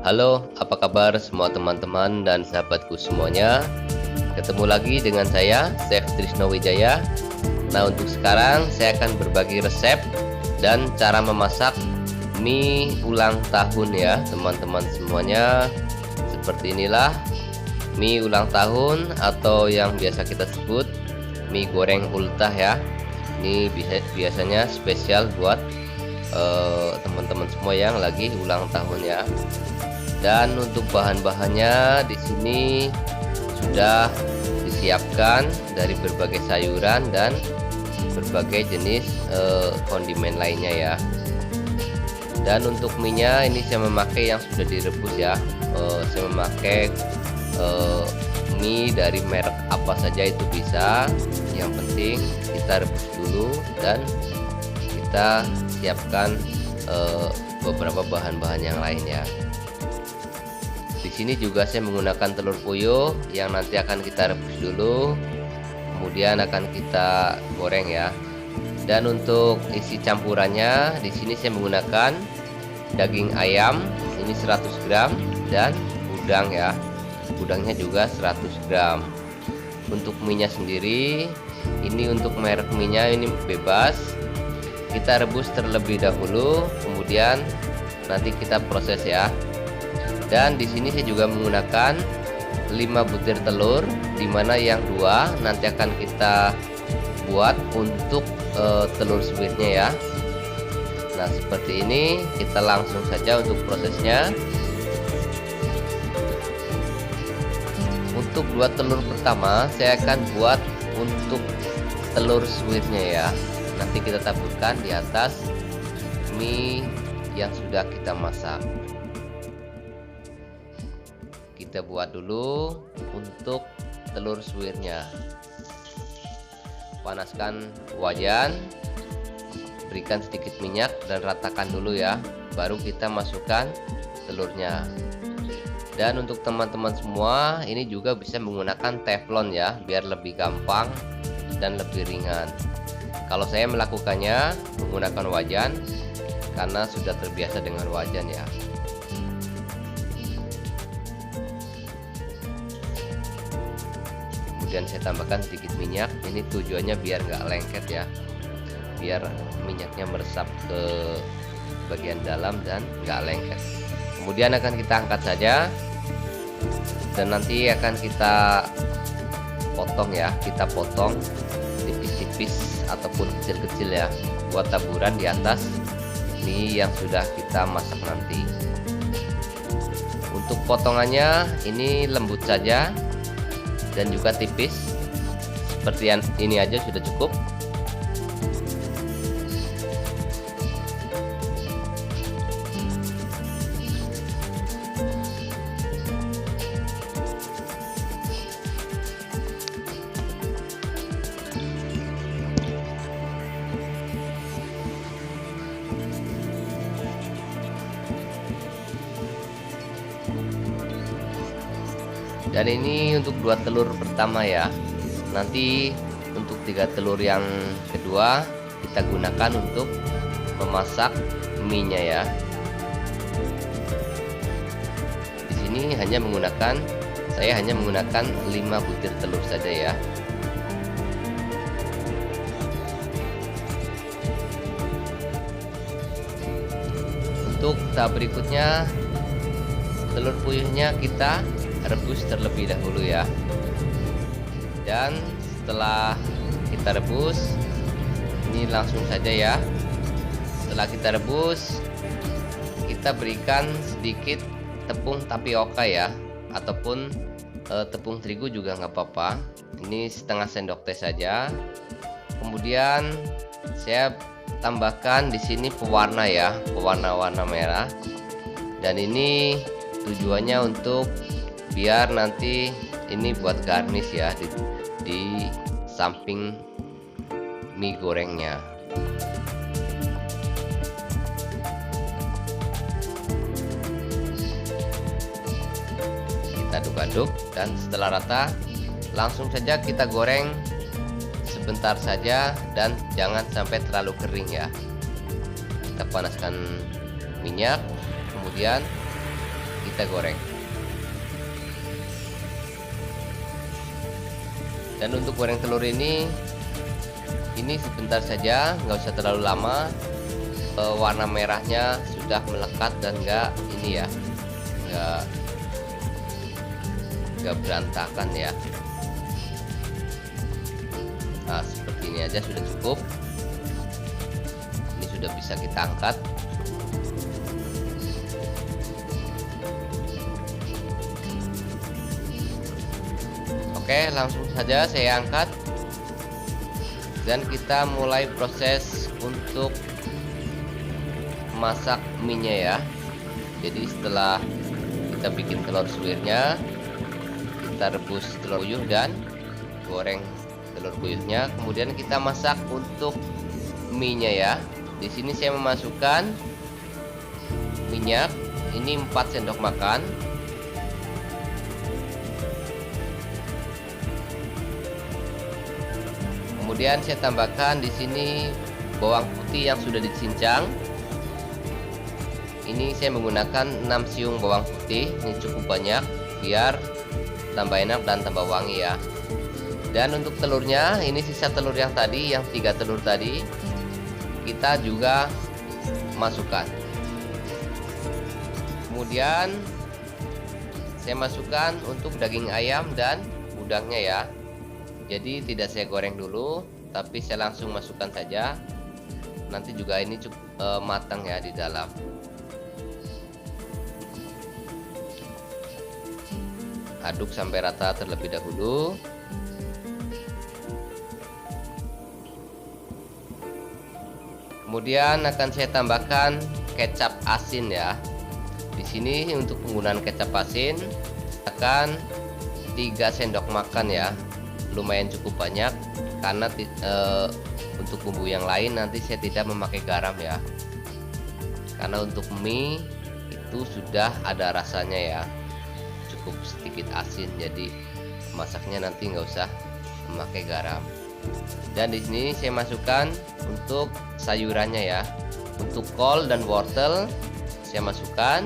Halo, apa kabar semua teman-teman dan sahabatku semuanya? Ketemu lagi dengan saya, Chef Trisno Wijaya. Nah, untuk sekarang saya akan berbagi resep dan cara memasak mie ulang tahun ya, teman-teman semuanya. Seperti inilah mie ulang tahun atau yang biasa kita sebut mie goreng ultah ya. Ini biasanya spesial buat teman-teman semua yang lagi ulang tahun ya. Dan untuk bahan-bahannya di sini sudah disiapkan dari berbagai sayuran dan berbagai jenis kondimen lainnya ya. Dan untuk minyak ini saya memakai yang sudah direbus ya. Saya memakai mie dari merek apa saja itu bisa. Yang penting kita rebus dulu dan kita siapkan beberapa bahan-bahan yang lain ya. Di sini juga saya menggunakan telur puyuh yang nanti akan kita rebus dulu, kemudian akan kita goreng ya. Dan untuk isi campurannya di sini saya menggunakan daging ayam ini 100 gram dan udang ya. Udangnya juga 100 gram. Untuk minyak sendiri ini untuk merek minyak ini bebas. Kita rebus terlebih dahulu, kemudian nanti kita proses ya. Dan di sini saya juga menggunakan 5 butir telur, dimana yang 2 nanti akan kita buat untuk telur sweetnya ya. Nah, seperti ini kita langsung saja untuk prosesnya. Untuk 2 telur pertama saya akan buat untuk telur sweetnya ya. Nanti kita taburkan di atas mie yang sudah kita masak. Kita buat dulu untuk telur suwirnya. Panaskan wajan, berikan sedikit minyak dan ratakan dulu ya. Baru kita masukkan telurnya. Dan untuk teman-teman semua, ini juga bisa menggunakan teflon ya, biar lebih gampang dan lebih ringan. Kalau saya melakukannya menggunakan wajan karena sudah terbiasa dengan wajan ya. Kemudian saya tambahkan sedikit minyak, ini tujuannya biar nggak lengket ya, biar minyaknya meresap ke bagian dalam dan nggak lengket. Kemudian akan kita angkat saja dan nanti akan kita potong ya, kita potong tipis-tipis ataupun kecil-kecil ya, buat taburan di atas mie yang sudah kita masak nanti. Untuk potongannya ini lembut saja dan juga tipis, seperti yang ini aja sudah cukup. Dan ini untuk 2 telur pertama ya. Nanti untuk 3 telur yang kedua kita gunakan untuk memasak mie-nya ya. Di sini saya hanya menggunakan 5 butir telur saja ya. Untuk tahap berikutnya, telur puyuhnya kita rebus terlebih dahulu ya. Dan setelah kita rebus, ini langsung saja ya. Setelah kita rebus, kita berikan sedikit tepung tapioka ya, ataupun tepung terigu juga nggak apa-apa. Ini setengah sendok teh saja. Kemudian saya tambahkan di sini pewarna ya, pewarna-warna merah. Dan ini tujuannya untuk biar nanti ini buat garnish ya di samping mie gorengnya. Kita aduk-aduk dan setelah rata langsung saja kita goreng sebentar saja dan jangan sampai terlalu kering ya. Kita panaskan minyak, kemudian kita goreng. Dan untuk goreng telur ini sebentar saja, nggak usah terlalu lama. Warna merahnya sudah melekat dan nggak ini ya, nggak berantakan ya. Nah, seperti ini aja sudah cukup. Ini sudah bisa kita angkat. Oke, langsung saja saya angkat dan kita mulai proses untuk masak mie-nya ya. Jadi setelah kita bikin telur suwirnya, kita rebus telur puyuh dan goreng telur puyuhnya, kemudian kita masak untuk mie-nya ya. Di sini saya memasukkan minyak, ini 4 sendok makan. Kemudian saya tambahkan di sini bawang putih yang sudah dicincang. Ini saya menggunakan 6 siung bawang putih, ini cukup banyak biar tambah enak dan tambah wangi ya. Dan untuk telurnya, ini sisa telur yang tadi, yang 3 telur tadi, kita juga masukkan. Kemudian saya masukkan untuk daging ayam dan udangnya ya. Jadi tidak saya goreng dulu, tapi saya langsung masukkan saja. Nanti juga ini cukup matang ya di dalam. Aduk sampai rata terlebih dahulu. Kemudian akan saya tambahkan kecap asin ya. Di sini untuk penggunaan kecap asin akan 3 sendok makan ya. Lumayan cukup banyak karena untuk bumbu yang lain nanti saya tidak memakai garam ya. Karena untuk mie itu sudah ada rasanya ya. Cukup sedikit asin, jadi masaknya nanti nggak usah memakai garam. Dan di sini saya masukkan untuk sayurannya ya. Untuk kol dan wortel saya masukkan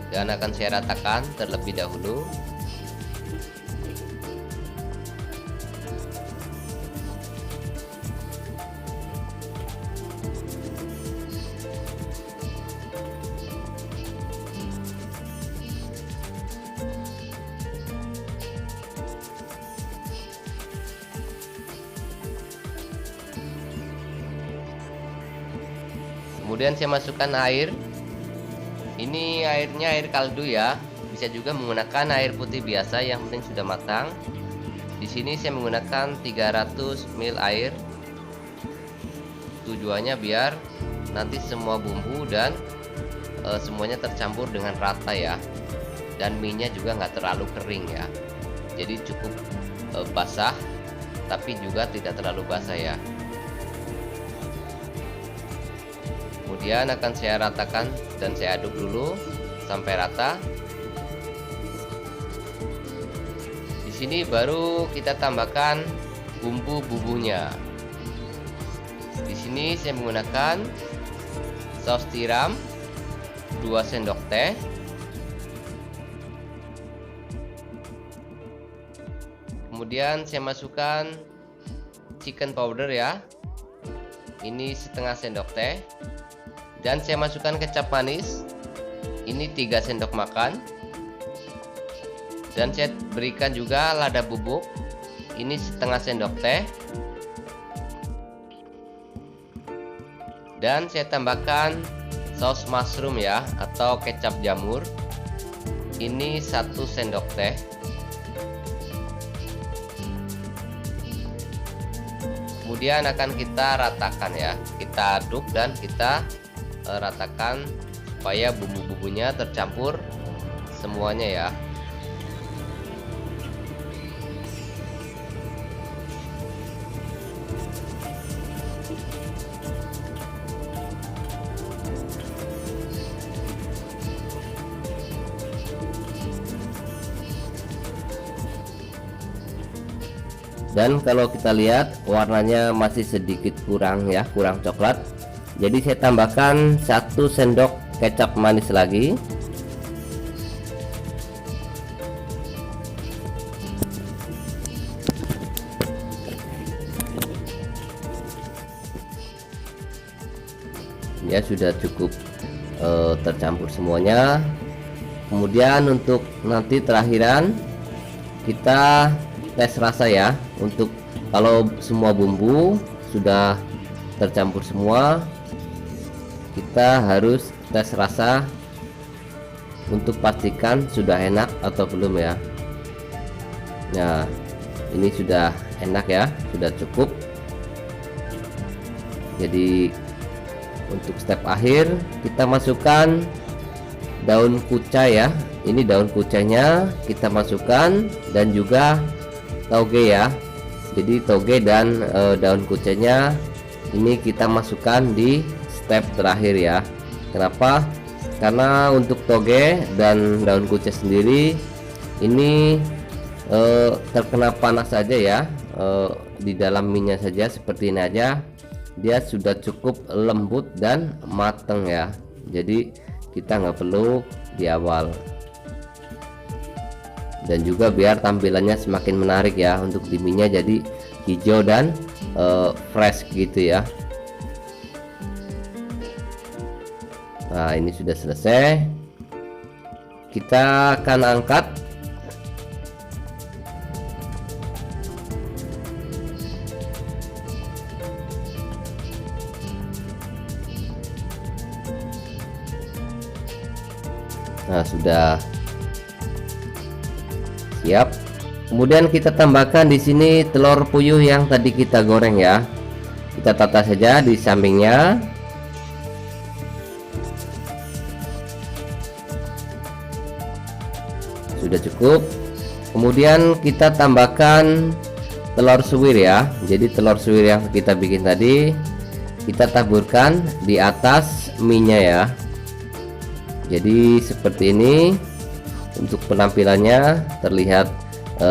dan akan saya ratakan terlebih dahulu. Kemudian saya masukkan air. Ini airnya air kaldu ya. Bisa juga menggunakan air putih biasa, yang penting sudah matang. Di sini saya menggunakan 300 ml air. Tujuannya biar nanti semua bumbu dan semuanya tercampur dengan rata ya. Dan mie-nya juga nggak terlalu kering ya. Jadi cukup basah, tapi juga tidak terlalu basah ya. Kemudian akan saya ratakan dan saya aduk dulu sampai rata. Di sini baru kita tambahkan bumbu-bumbunya. Di sini saya menggunakan saus tiram 2 sendok teh. Kemudian saya masukkan chicken powder ya. Ini setengah sendok teh. Dan saya masukkan kecap manis. Ini 3 sendok makan. Dan saya berikan juga lada bubuk. Ini setengah sendok teh. Dan saya tambahkan saus mushroom ya, atau kecap jamur. Ini 1 sendok teh. Kemudian akan kita ratakan ya. Kita aduk dan kita ratakan supaya bumbu-bumbunya tercampur semuanya ya. Dan kalau kita lihat warnanya masih sedikit kurang ya, kurang coklat. Jadi saya tambahkan 1 sendok kecap manis lagi. Ya, sudah cukup tercampur semuanya. Kemudian untuk nanti terakhiran kita tes rasa ya. Untuk kalau semua bumbu sudah tercampur semua, kita harus tes rasa untuk pastikan sudah enak atau belum ya. Nah, ini sudah enak ya, sudah cukup. Jadi untuk step akhir kita masukkan daun kucai ya. Ini daun kucainya kita masukkan, dan juga toge ya. Jadi toge dan daun kucainya ini kita masukkan di step terakhir ya. Kenapa? Karena untuk toge dan daun kucai sendiri ini terkena panas saja ya, di dalam minyak saja seperti ini aja, dia sudah cukup lembut dan mateng ya. Jadi kita nggak perlu di awal. Dan juga biar tampilannya semakin menarik ya, untuk di mie-nya jadi hijau dan fresh gitu ya. Nah, ini sudah selesai. Kita akan angkat. Nah, sudah siap. Kemudian kita tambahkan di sini telur puyuh yang tadi kita goreng ya. Kita tata saja di sampingnya. Sudah cukup. Kemudian kita tambahkan telur suwir ya. Jadi telur suwir yang kita bikin tadi kita taburkan di atas mie-nya ya. Jadi seperti ini. Untuk penampilannya terlihat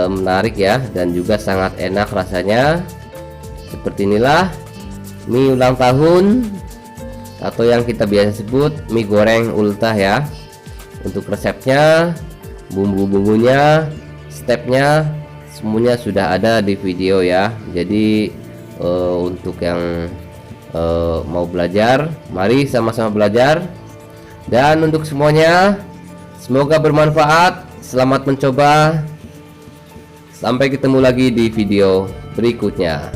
menarik ya, dan juga sangat enak rasanya. Seperti inilah mie ulang tahun, atau yang kita biasa sebut mie goreng ultah ya. Untuk resepnya, bumbu-bumbunya, stepnya semuanya sudah ada di video ya. Jadi untuk yang mau belajar, mari sama-sama belajar. Dan untuk semuanya, semoga bermanfaat. Selamat mencoba. Sampai ketemu lagi di video berikutnya.